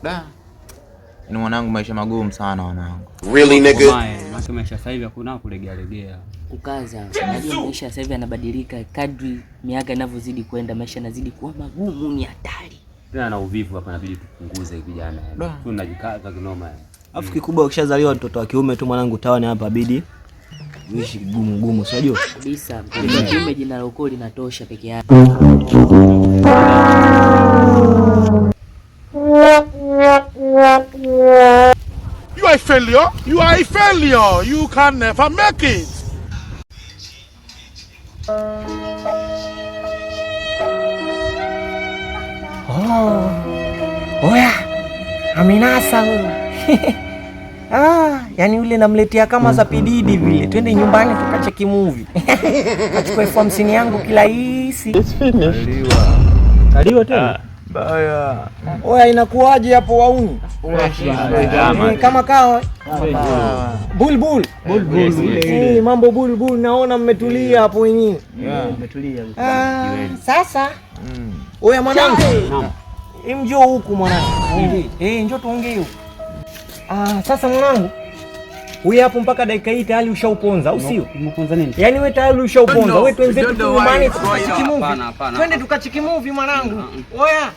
Da. Ni mwanangu, maisha magumu sana wanangu. Really nigga? Maisha sasa hivi hakuna kulegea legea. Kukaza. Unajua maisha sasa hivi yanabadilika kadri miaka inavyozidi kwenda, maisha yanazidi kuwa magumu, ni hatari. Tena na uvivu hapa inabidi tupunguze vijana. Tunajikaza kinoma. Afu kikubwa ukishazaliwa mtoto wa kiume tu mwanangu tawana hapa bidi uishi gumu, unajua? Kabisa. Mtoto kiume jina la ukoo linatosha peke yake. You are a failure. You are a failure. You can never make it. Oh. Oya. Aminasa huyo. Yani yule namletea kama za pididi vile. Twende nyumbani tukacheki movie. Achukue 50 yangu kila hisi. Kaliwa tena? Baya. Oya, inakuaje hapo wauni? Kama kawa. Bulbul. Mambo bulbul, naona mmetulia hapo wenyewe. Umetulia. Sasa. Oya mwanangu. Njoo huku mwanangu. Njoo tuongee huku. Sasa mwanangu. Wewe hapo mpaka dakika hii tayari ushauponza au sio? Umeponza nini? Yaani wewe tayari ushauponza. Wewe twenzetu nyumbani tukachiki movie. Twende tukachiki movie mwanangu. Oya.